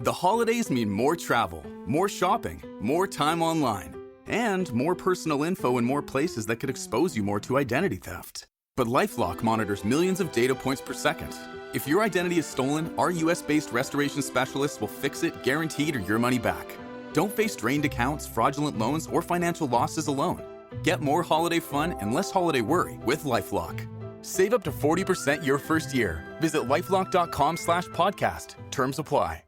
The holidays mean more travel, more shopping, more time online, and more personal info in more places that could expose you more to identity theft. But LifeLock monitors millions of data points per second. If your identity is stolen, our US-based restoration specialists will fix it, guaranteed, or your money back. Don't face drained accounts, fraudulent loans, or financial losses alone. Get more holiday fun and less holiday worry with LifeLock. Save up to 40% your first year. Visit LifeLock.com/podcast. Terms apply.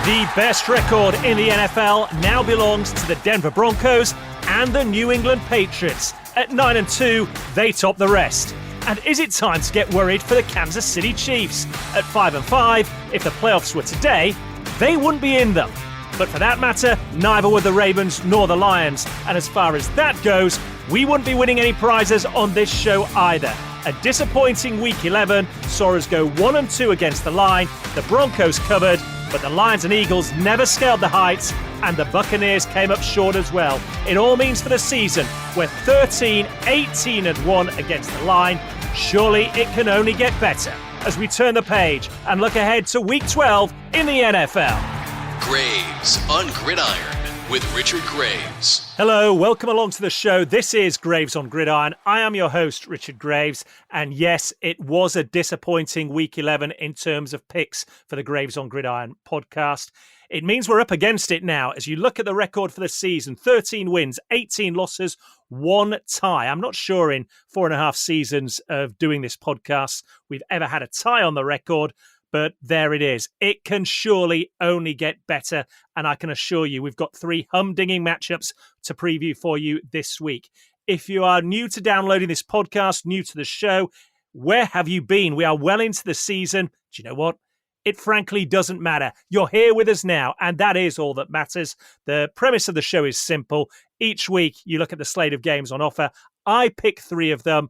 The best record in the NFL now belongs to the Denver Broncos and the New England Patriots. At 9-2, they top the rest. And is it time to get worried for the Kansas City Chiefs? At 5-5, if the playoffs were today, they wouldn't be in them. But for that matter, neither were the Ravens nor the Lions. And as far as that goes, we wouldn't be winning any prizes on this show either. A disappointing Week 11 saw us go 1-2 against the line. The Broncos covered, but the Lions and Eagles never scaled the heights, and the Buccaneers came up short as well. It all means for the season, we're 13-18-1 against the line. Surely it can only get better as we turn the page and look ahead to Week 12 in the NFL. Graves on Gridiron with Richard Graves. Hello, welcome along to the show. This is Graves on Gridiron. I am your host, Richard Graves. And yes, it was a disappointing Week 11 in terms of picks for the Graves on Gridiron podcast. It means we're up against it now. As you look at the record for the season, 13 wins, 18 losses, 1 tie. I'm not sure in 4.5 seasons of doing this podcast we've ever had a tie on the record. But there it is. It can surely only get better. And I can assure you, we've got 3 humdinging matchups to preview for you this week. If you are new to downloading this podcast, new to the show, where have you been? We are well into the season. Do you know what? It frankly doesn't matter. You're here with us now, and that is all that matters. The premise of the show is simple. Each week, you look at the slate of games on offer. I pick 3 of them,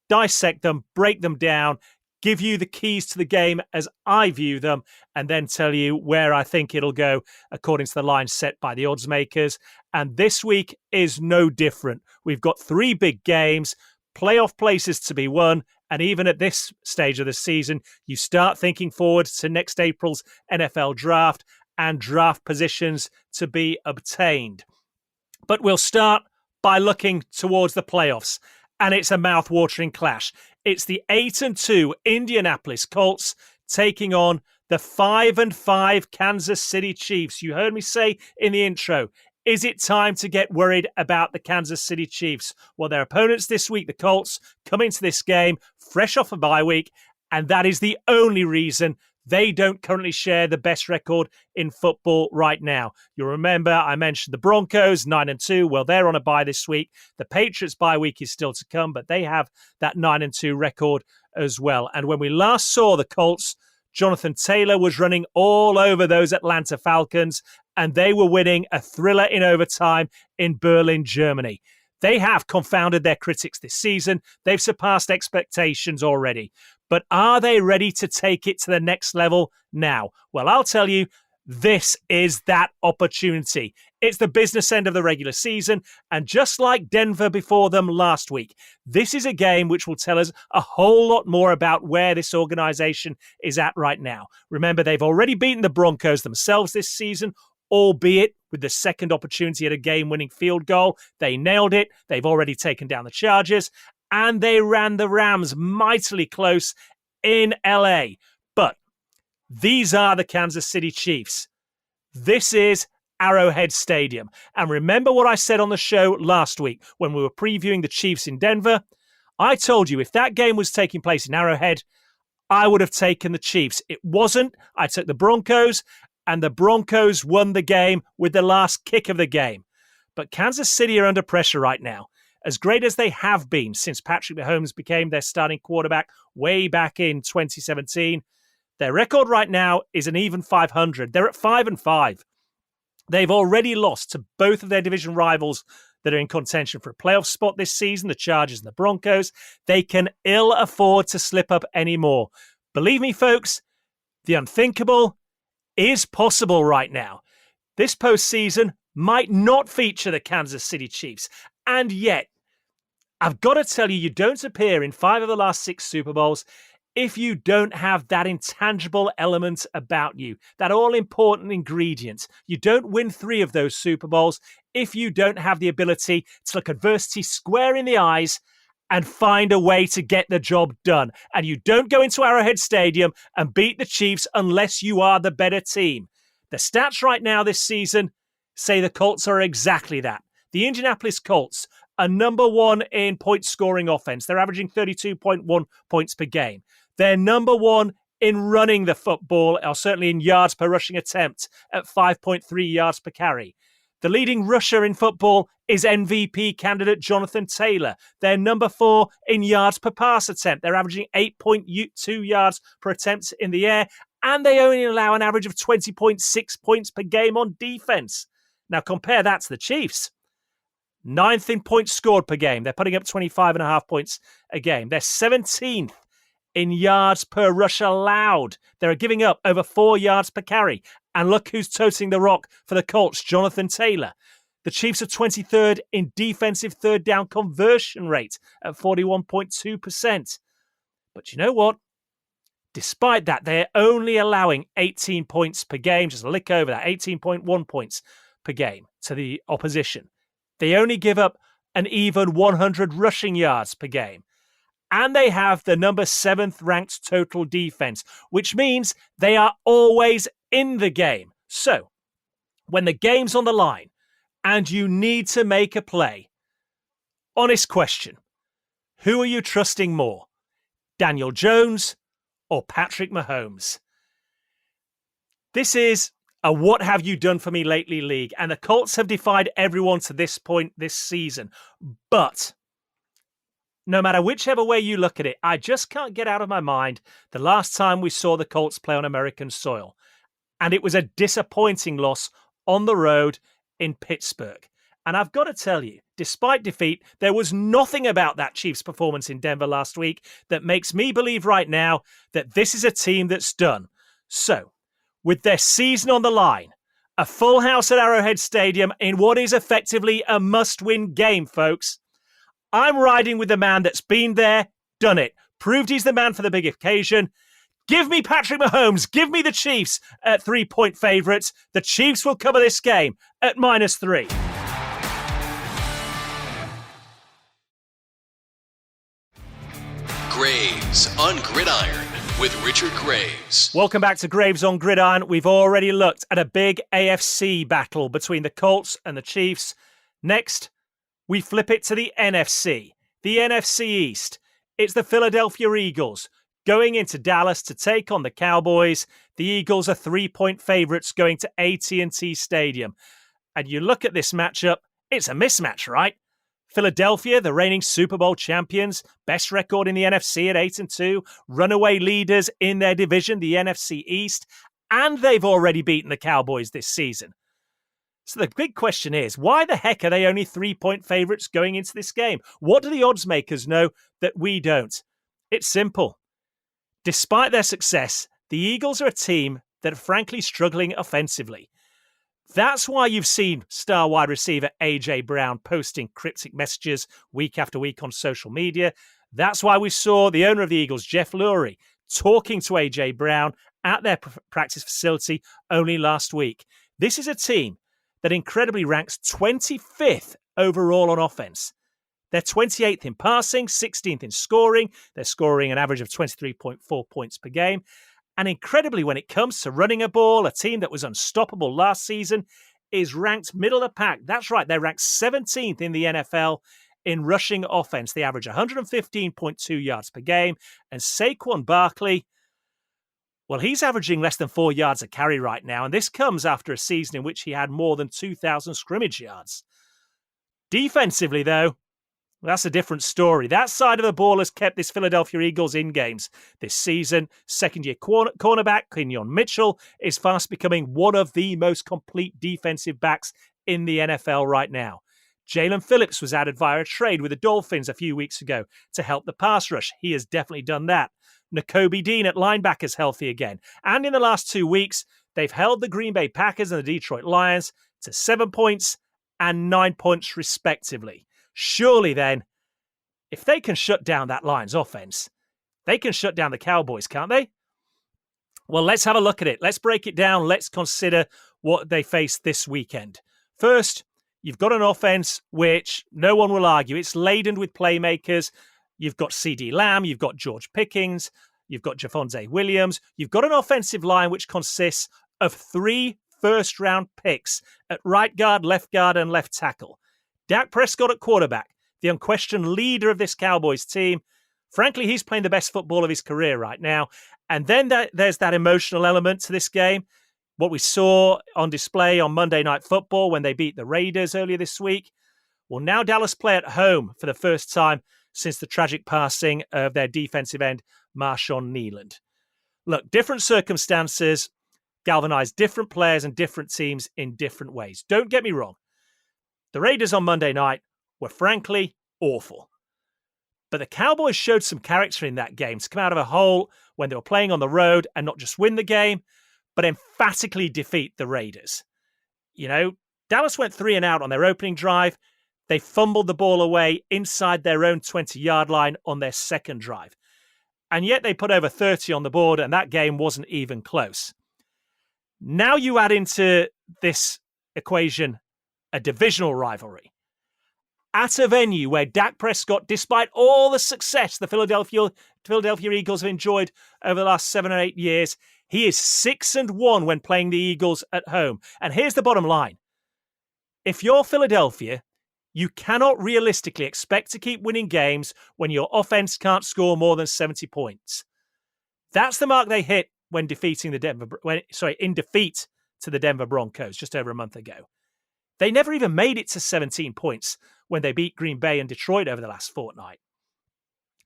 dissect them, break them down, give you the keys to the game as I view them, and then tell you where I think it'll go according to the line set by the odds makers. And this week is no different. We've got 3 big games, playoff places to be won, and even at this stage of the season, you start thinking forward to next April's NFL draft and draft positions to be obtained. But we'll start by looking towards the playoffs. And it's a mouth-watering clash. It's the 8-2 Indianapolis Colts taking on the 5-5 Kansas City Chiefs. You heard me say in the intro, is it time to get worried about the Kansas City Chiefs? Well, their opponents this week, the Colts, come into this game fresh off a bye week, and that is the only reason they don't currently share the best record in football right now. You'll remember I mentioned the Broncos, 9-2. Well, they're on a bye this week. The Patriots bye week is still to come, but they have that 9-2 record as well. And when we last saw the Colts, Jonathan Taylor was running all over those Atlanta Falcons, and they were winning a thriller in overtime in Berlin, Germany. They have confounded their critics this season. They've surpassed expectations already. But are they ready to take it to the next level now? Well, I'll tell you, this is that opportunity. It's the business end of the regular season, and just like Denver before them last week, this is a game which will tell us a whole lot more about where this organization is at right now. Remember, they've already beaten the Broncos themselves this season, albeit with the second opportunity at a game-winning field goal. They nailed it. They've already taken down the Chargers, and they ran the Rams mightily close in LA. But these are the Kansas City Chiefs. This is Arrowhead Stadium. And remember what I said on the show last week when we were previewing the Chiefs in Denver? I told you if that game was taking place in Arrowhead, I would have taken the Chiefs. It wasn't. I took the Broncos, and the Broncos won the game with the last kick of the game. But Kansas City are under pressure right now. As great as they have been since Patrick Mahomes became their starting quarterback way back in 2017, their record right now is an even 500. They're at 5-5. They've already lost to both of their division rivals that are in contention for a playoff spot this season, the Chargers and the Broncos. They can ill afford to slip up anymore. Believe me, folks, the unthinkable is possible right now. This postseason might not feature the Kansas City Chiefs, and yet, I've got to tell you, you don't appear in 5 of the last 6 Super Bowls. if you don't have that intangible element about you, that all-important ingredient. You don't win 3 of those Super Bowls if you don't have the ability to look adversity square in the eyes and find a way to get the job done. And you don't go into Arrowhead Stadium and beat the Chiefs unless you are the better team. The stats right now this season say the Colts are exactly that. The Indianapolis Colts are number 1 in point-scoring offense. They're averaging 32.1 points per game. They're number 1 in running the football, or certainly in yards per rushing attempt, at 5.3 yards per carry. The leading rusher in football is MVP candidate Jonathan Taylor. They're number 4 in yards per pass attempt. They're averaging 8.2 yards per attempt in the air, and they only allow an average of 20.6 points per game on defense. Now compare that to the Chiefs. 9th in points scored per game. They're putting up 25.5 points a game. They're 17th in yards per rush allowed. They're giving up over 4 yards per carry. And look who's toting the rock for the Colts, Jonathan Taylor. The Chiefs are 23rd in defensive third down conversion rate at 41.2%. But you know what? Despite that, they're only allowing 18 points per game, just a lick over that, 18.1 points per game to the opposition. They only give up an even 100 rushing yards per game. And they have the number 7th ranked total defense, which means they are always in the game. So, when the game's on the line and you need to make a play, honest question, who are you trusting more? Daniel Jones or Patrick Mahomes? This is a what have you done for me lately league, and the Colts have defied everyone to this point this season. But no matter whichever way you look at it, I just can't get out of my mind the last time we saw the Colts play on American soil. And it was a disappointing loss on the road in Pittsburgh. And I've got to tell you, despite defeat, there was nothing about that Chiefs performance in Denver last week that makes me believe right now that this is a team that's done. So, with their season on the line, a full house at Arrowhead Stadium in what is effectively a must-win game, folks, I'm riding with the man that's been there, done it, proved he's the man for the big occasion. Give me Patrick Mahomes. Give me the Chiefs at 3-point favorites. The Chiefs will cover this game at -3. Graves on Gridiron with Richard Graves. Welcome back to Graves on Gridiron. We've already looked at a big AFC battle between the Colts and the Chiefs. Next, we flip it to the NFC. The NFC East. It's the Philadelphia Eagles going into Dallas to take on the Cowboys. The Eagles are 3-point favorites going to AT&T Stadium. And you look at this matchup, it's a mismatch, right? Philadelphia, the reigning Super Bowl champions, best record in the NFC at 8-2, runaway leaders in their division, the NFC East, and they've already beaten the Cowboys this season. So the big question is, why the heck are they only 3-point favorites going into this game? What do the odds makers know that we don't? It's simple. Despite their success, the Eagles are a team that are frankly struggling offensively. That's why you've seen star wide receiver A.J. Brown posting cryptic messages week after week on social media. That's why we saw the owner of the Eagles, Jeff Lurie, talking to A.J. Brown at their practice facility only last week. This is a team that incredibly ranks 25th overall on offense. They're 28th in passing, 16th in scoring. They're scoring an average of 23.4 points per game. And incredibly, when it comes to running a ball, a team that was unstoppable last season is ranked middle of the pack. That's right, they're ranked 17th in the NFL in rushing offense. They average 115.2 yards per game. And Saquon Barkley, well, he's averaging less than 4 yards a carry right now. And this comes after a season in which he had more than 2,000 scrimmage yards. Defensively, though, that's a different story. That side of the ball has kept this Philadelphia Eagles in games this season. Second-year cornerback Kenyon Mitchell is fast becoming one of the most complete defensive backs in the NFL right now. Jalen Phillips was added via a trade with the Dolphins a few weeks ago to help the pass rush. He has definitely done that. Nakobe Dean at linebacker healthy again. And in the last 2 weeks, they've held the Green Bay Packers and the Detroit Lions to 7 points and 9 points respectively. Surely then, if they can shut down that Lions offense, They can shut down the Cowboys, can't they? Well, let's have a look at it. Let's break it down. Let's consider what they face this weekend. First, you've got an offense which no one will argue. It's laden with playmakers. You've got CeeDee Lamb. You've got George Pickens. You've got Javonte Williams. You've got an offensive line which consists of 3 first-round picks at right guard, left guard, and left tackle. Dak Prescott at quarterback, the unquestioned leader of this Cowboys team. Frankly, he's playing the best football of his career right now. And then there's that emotional element to this game. What we saw on display on Monday Night Football when they beat the Raiders earlier this week. Well, now Dallas play at home for the first time since the tragic passing of their defensive end, Marshawn Kneeland. Look, different circumstances galvanize different players and different teams in different ways. Don't get me wrong. The Raiders on Monday night were frankly awful. But the Cowboys showed some character in that game to come out of a hole when they were playing on the road and not just win the game, but emphatically defeat the Raiders. You know, Dallas went 3 and out on their opening drive. They fumbled the ball away inside their own 20-yard line on their second drive. And yet they put over 30 on the board, and that game wasn't even close. Now you add into this equation a divisional rivalry at a venue where Dak Prescott, despite all the success the Philadelphia Eagles have enjoyed over the last 7 or 8 years, he is 6-1 when playing the Eagles at home. And here's the bottom line. If you're Philadelphia, you cannot realistically expect to keep winning games when your offense can't score more than 70 points. That's the mark they hit when defeating in defeat to the Denver Broncos just over a month ago. They never even made it to 17 points when they beat Green Bay and Detroit over the last fortnight.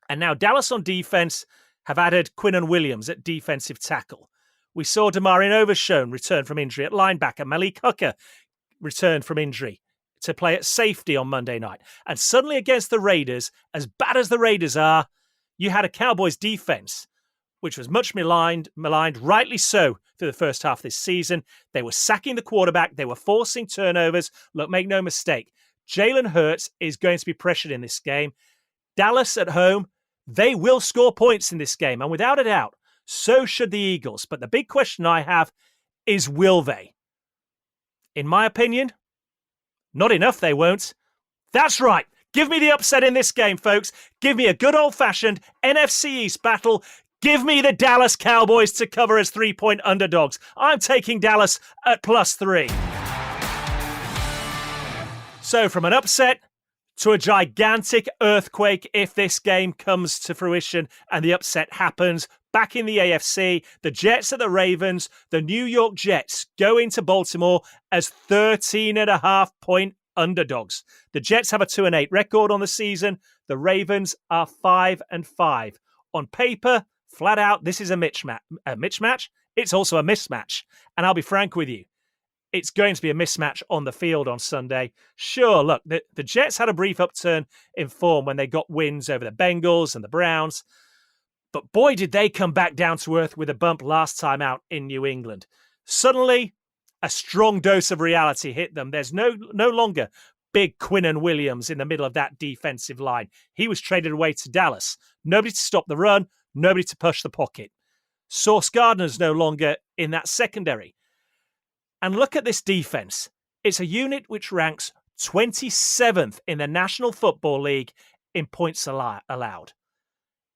And now Dallas on defense have added Quinnen Williams at defensive tackle. We saw Demarcus Overshown return from injury at linebacker. Malik Hooker returned from injury to play at safety on Monday night. And suddenly against the Raiders, as bad as the Raiders are, you had a Cowboys defense which was much maligned, rightly so, through the first half of this season. They were sacking the quarterback. They were forcing turnovers. Look, make no mistake, Jalen Hurts is going to be pressured in this game. Dallas at home, they will score points in this game. And without a doubt, so should the Eagles. But the big question I have is, will they? In my opinion, not enough they won't. That's right. Give me the upset in this game, folks. Give me a good old-fashioned NFC East battle. Give me the Dallas Cowboys to cover as 3-point underdogs. I'm taking Dallas at +3. So from an upset to a gigantic earthquake if this game comes to fruition and the upset happens. Back in the AFC, the Jets at the Ravens, the New York Jets go into Baltimore as 13.5-point underdogs. The Jets have a 2-8 record on the season. The Ravens are 5-5. On paper, flat out, this is a mismatch. It's also a mismatch. And I'll be frank with you. It's going to be a mismatch on the field on Sunday. Sure, look, the Jets had a brief upturn in form when they got wins over the Bengals and the Browns. But boy, did they come back down to earth with a bump last time out in New England. Suddenly, a strong dose of reality hit them. There's no longer big Quinnen Williams in the middle of that defensive line. He was traded away to Dallas. Nobody to stop the run, nobody to push the pocket. Sauce Gardner's no longer in that secondary. And look at this defense. It's a unit which ranks 27th in the National Football League in points allowed.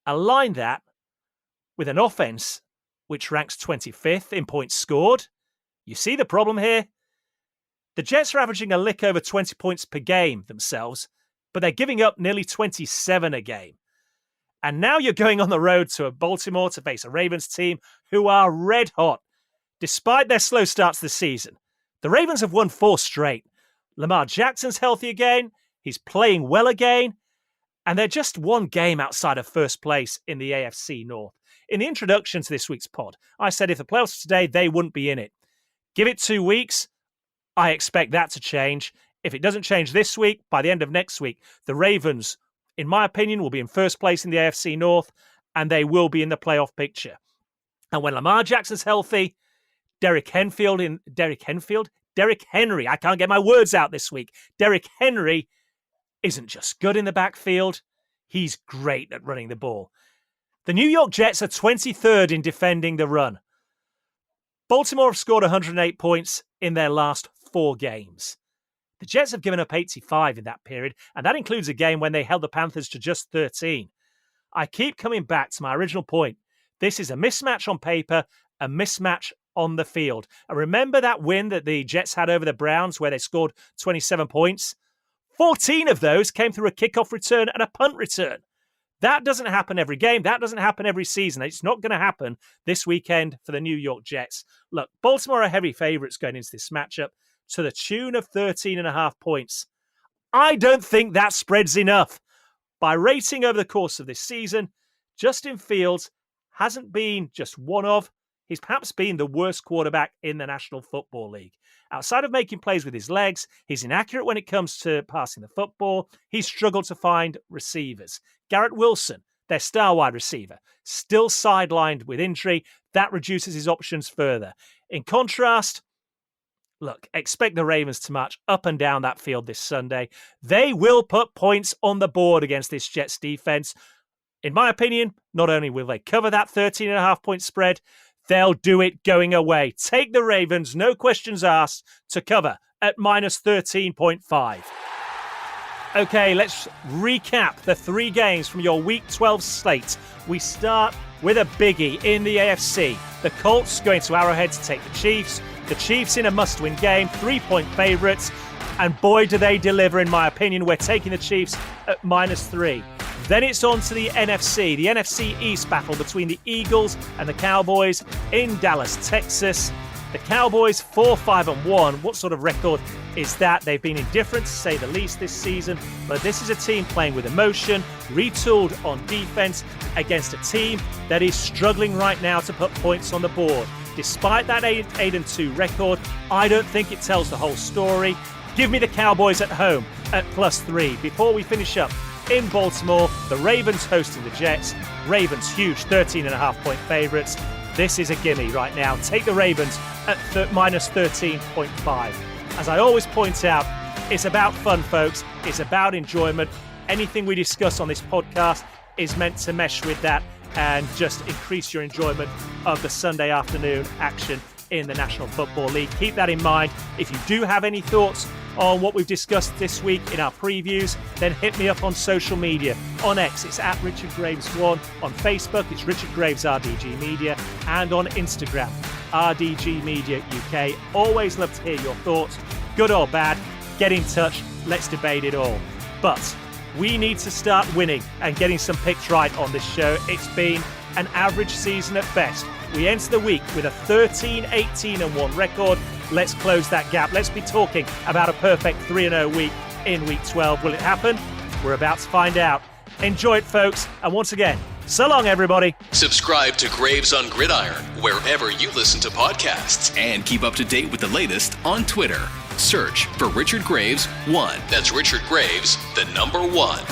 Align that with an offense which ranks 25th in points scored. You see the problem here? The Jets are averaging a lick over 20 points per game themselves, but they're giving up nearly 27 a game. And now you're going on the road to Baltimore to face a Ravens team who are red hot. Despite their slow starts this season, the Ravens have won 4 straight. Lamar Jackson's healthy again. He's playing well again. And they're just one game outside of first place in the AFC North. In the introduction to this week's pod, I said if the playoffs today, they wouldn't be in it. Give it 2 weeks. I expect that to change. If it doesn't change this week, by the end of next week, the Ravens, in my opinion, will be in first place in the AFC North, and they will be in the playoff picture. And when Lamar Jackson's healthy, Derrick Henry, I can't get my words out this week. Derrick Henry isn't just good in the backfield, he's great at running the ball. The New York Jets are 23rd in defending the run. Baltimore have scored 108 points in their last 4 games. The Jets have given up 85 in that period, and that includes a game when they held the Panthers to just 13. I keep coming back to my original point. This is a mismatch on paper, a mismatch on the field. And remember that win that the Jets had over the Browns where they scored 27 points? 14 of those came through a kickoff return and a punt return. That doesn't happen every game. That doesn't happen every season. It's not going to happen this weekend for the New York Jets. Look, Baltimore are heavy favourites going into this matchup to the tune of 13.5 points. I don't think that spread's enough. By rating over the course of this season, Justin Fields hasn't been just one of, he's perhaps been the worst quarterback in the National Football League. Outside of making plays with his legs, he's inaccurate when it comes to passing the football. He's struggled to find receivers. Garrett Wilson, their star wide receiver, still sidelined with injury. That reduces his options further. In contrast, look, expect the Ravens to march up and down that field this Sunday. They will put points on the board against this Jets defense. In my opinion, not only will they cover that 13.5 point spread, they'll do it going away. Take the Ravens, no questions asked, to cover at minus 13.5. Okay, let's recap the 3 games from your Week 12 slate. We start with a biggie in the AFC. The Colts going to Arrowhead to take the Chiefs. The Chiefs in a must-win game, 3-point favourites. And boy, do they deliver, in my opinion. We're taking the Chiefs at minus 3. Then it's on to the NFC East battle between the Eagles and the Cowboys in Dallas, Texas. The Cowboys 4-5-1. What sort of record is that? They've been indifferent to say the least this season, but this is a team playing with emotion, retooled on defense against a team that is struggling right now to put points on the board. Despite that 8-2 record, I don't think it tells the whole story. Give me the Cowboys at home at plus 3. Before we finish up, in Baltimore, the Ravens hosting the Jets. Ravens huge 13.5 point favourites. This is a gimme right now. Take the Ravens at minus 13.5. As I always point out, it's about fun, folks. It's about enjoyment. Anything we discuss on this podcast is meant to mesh with that and just increase your enjoyment of the Sunday afternoon action in the National Football League. Keep that in mind. If you do have any thoughts on what we've discussed this week in our previews, then hit me up on social media. On X, it's at Richard Graves1. On Facebook, it's Richard Graves RDG Media. And on Instagram, RDG Media UK. Always love to hear your thoughts, good or bad. Get in touch. Let's debate it all. But we need to start winning and getting some picks right on this show. It's been an average season at best. We enter the week with a 13-18-1 record. Let's close that gap. Let's be talking about a perfect 3-0 week in Week 12. Will it happen? We're about to find out. Enjoy it, folks. And once again, so long, everybody. Subscribe to Graves on Gridiron wherever you listen to podcasts. And keep up to date with the latest on Twitter. Search for Richard Graves 1. That's Richard Graves, the number 1.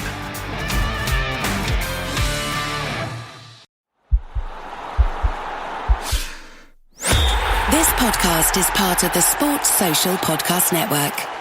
This podcast is part of the Sports Social Podcast Network.